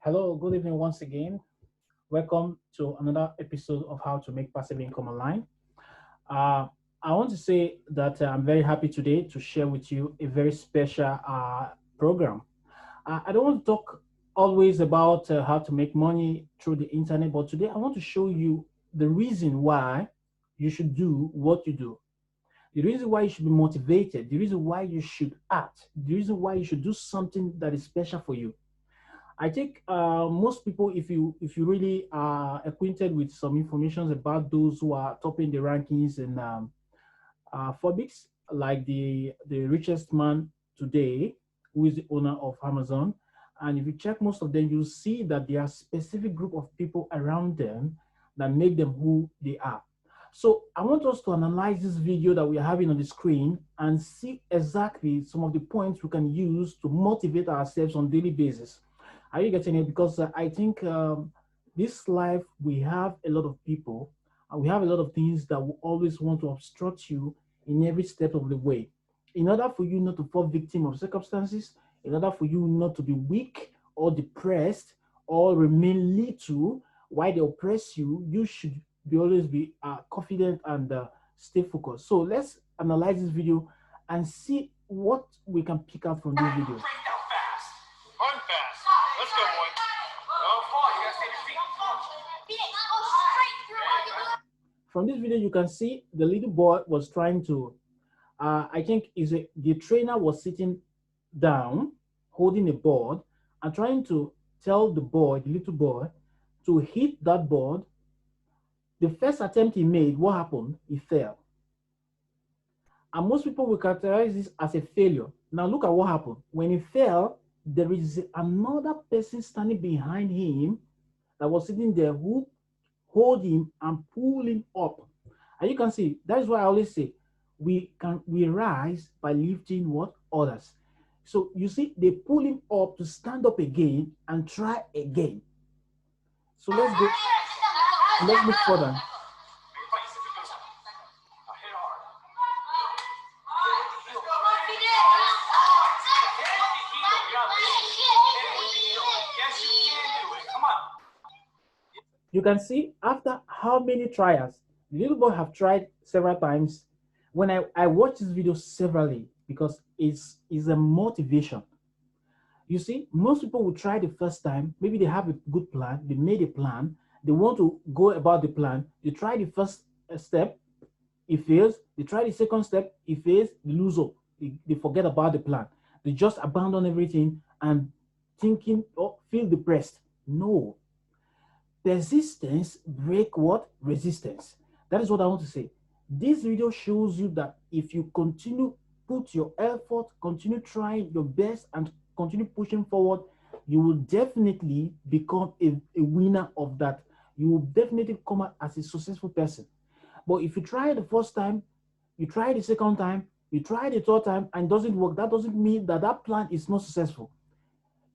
Hello, good evening once again. Welcome to another episode of How to Make Passive Income Online. Uh, I want to say that I'm very happy today to share with you a very special program. I don't want to talk always about how to make money through the internet, but today I want to show you the reason why you should do what you do, the reason why you should be motivated, the reason why you should act, the reason why you should do something that is special for you. I think most people, if you really are acquainted with some information about those who are topping the rankings in Forbes, like the richest man today, who is the owner of Amazon, and if you check most of them, you'll see that there are specific group of people around them that make them who they are. So I want us to analyze this video that we are having on the screen and see exactly some of the points we can use to motivate ourselves on a daily basis. Are you getting it? Because I think this life, we have a lot of people and we have a lot of things that will always want to obstruct you in every step of the way. In order for you not to fall victim of circumstances, in order for you not to be weak or depressed or remain little while they oppress you, you should be always be confident and stay focused. So let's analyze this video and see what we can pick out from this video. Run fast. Let's go, boy. Don't fall. You gotta stay on your feet. From this video, you can see the little boy was trying to, I think the trainer was sitting down, holding a board, and trying to tell the boy, the little boy, to hit that board. The first attempt he made, what happened? He fell. And most people will characterize this as a failure. Now look at what happened. When he fell, there is another person standing behind him that was sitting there who hold him and pull him up. And you can see, that is why I always say, we rise by lifting what? Others. So you see, they pull him up to stand up again and try again. So let's move further. You can see after how many trials, the little boy have tried several times. When I watch this video severally, because it's a motivation. You see, most people will try the first time, maybe they have a good plan, they made a plan, they want to go about the plan, they try the first step, it fails, they try the second step, it fails, they lose up, they forget about the plan. They just abandon everything and thinking or feel depressed. No. Persistence break what? Resistance. That is what I want to say. This video shows you that if you continue, put your effort, continue trying your best and continue pushing forward, you will definitely become a winner of that. You will definitely come out as a successful person. But if you try the first time, you try the second time, you try the third time and it doesn't work, that doesn't mean that that plan is not successful.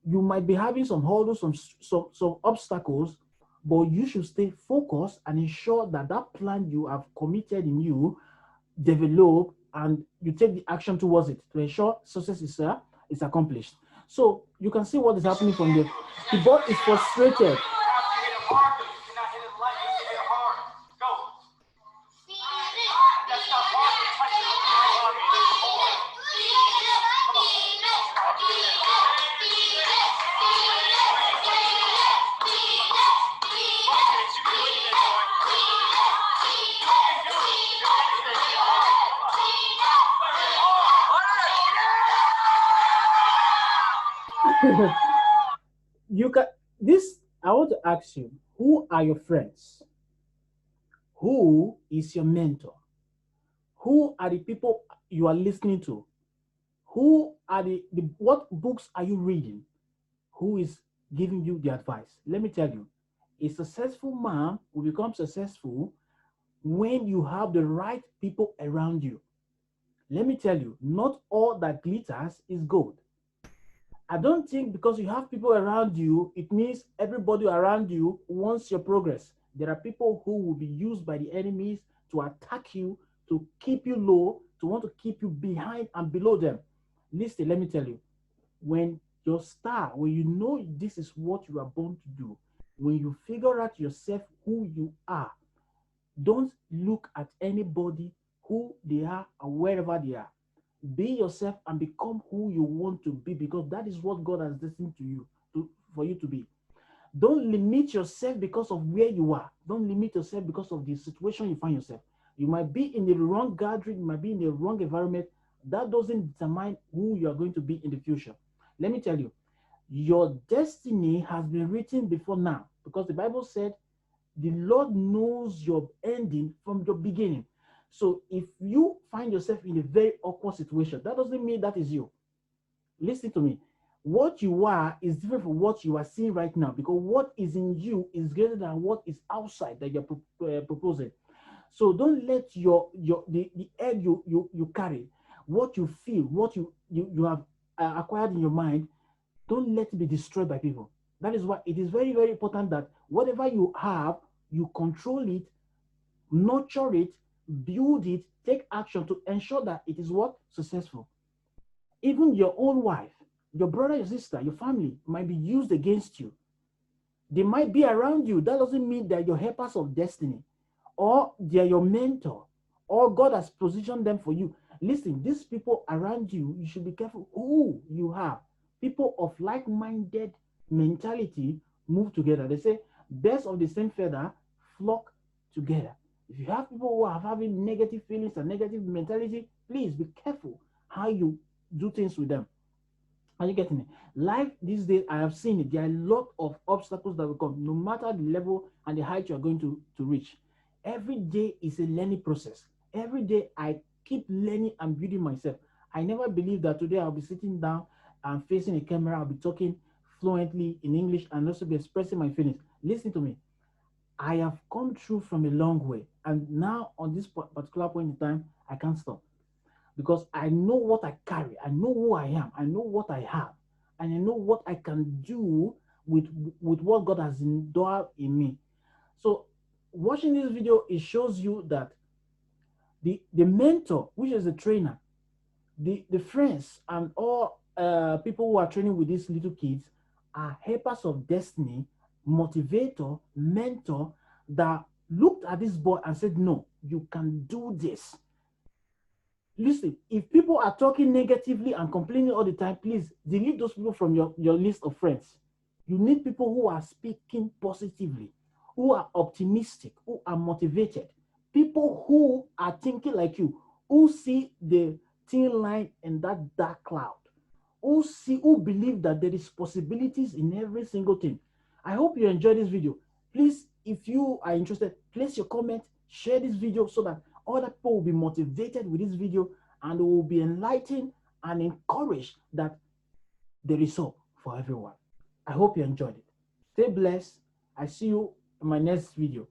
You might be having some hurdles, some obstacles, but you should stay focused and ensure that that plan you have committed in you develop and you take the action towards it to ensure success is accomplished. So you can see what is happening from there. The boy is frustrated. You can this I want to ask you, who are your friends? Who is your mentor? Who are the people you are listening to? Who are the what books are you reading? Who is giving you the advice? Let me tell you, a successful man will become successful when you have the right people around you. Let me tell you, not all that glitters is gold. I don't think because you have people around you, it means everybody around you wants your progress. There are people who will be used by the enemies to attack you, to keep you low, to want to keep you behind and below them. Listen, let me tell you, when your star, when you know this is what you are born to do, when you figure out yourself who you are, don't look at anybody who they are or wherever they are. Be yourself and become who you want to be, because that is what God has destined to you for you to be. Don't limit yourself because of where you are. Don't limit yourself because of the situation you find yourself. You might be in the wrong gathering, you might be in the wrong environment. That doesn't determine who you are going to be in the future. Let me tell you, your destiny has been written before now, because the Bible said the Lord knows your ending from your beginning. So if you find yourself in a very awkward situation, that doesn't mean that is you. Listen to me. What you are is different from what you are seeing right now, because what is in you is greater than what is outside that you're proposing. So don't let the egg you carry, what you feel, what you have acquired in your mind, don't let it be destroyed by people. That is why it is very, very important that whatever you have, you control it, nurture it, build it, take action to ensure that it is what? Successful. Even your own wife, your brother, your sister, your family might be used against you. They might be around you. That doesn't mean they're your helpers of destiny, or they're your mentor, or God has positioned them for you. Listen, these people around you, you should be careful who you have. People of like-minded mentality move together. They say, birds of the same feather flock together. If you have people who are having negative feelings and negative mentality, please be careful how you do things with them. Are you getting it? Life these days, I have seen it. There are a lot of obstacles that will come, no matter the level and the height you are going to reach. Every day is a learning process. Every day I keep learning and building myself. I never believed that today I'll be sitting down and facing a camera. I'll be talking fluently in English and also be expressing my feelings. Listen to me. I have come through from a long way, and now on this particular point in time, I can't stop, because I know what I carry, I know who I am, I know what I have, and I know what I can do with what God has endowed in me. So watching this video, it shows you that the mentor, which is the trainer, the friends and all people who are training with these little kids are helpers of destiny, motivator, mentor, that looked at this boy and said, no, you can do this. Listen, if people are talking negatively and complaining all the time, please delete those people from your list of friends. You need people who are speaking positively, who are optimistic, who are motivated, people who are thinking like you, who see the thin line in that dark cloud, who believe that there is possibilities in every single thing. I hope you enjoyed this video. Please, if you are interested, place your comment, share this video so that other people will be motivated with this video and will be enlightened and encouraged that there is hope for everyone. I hope you enjoyed it. Stay blessed. I see you in my next video.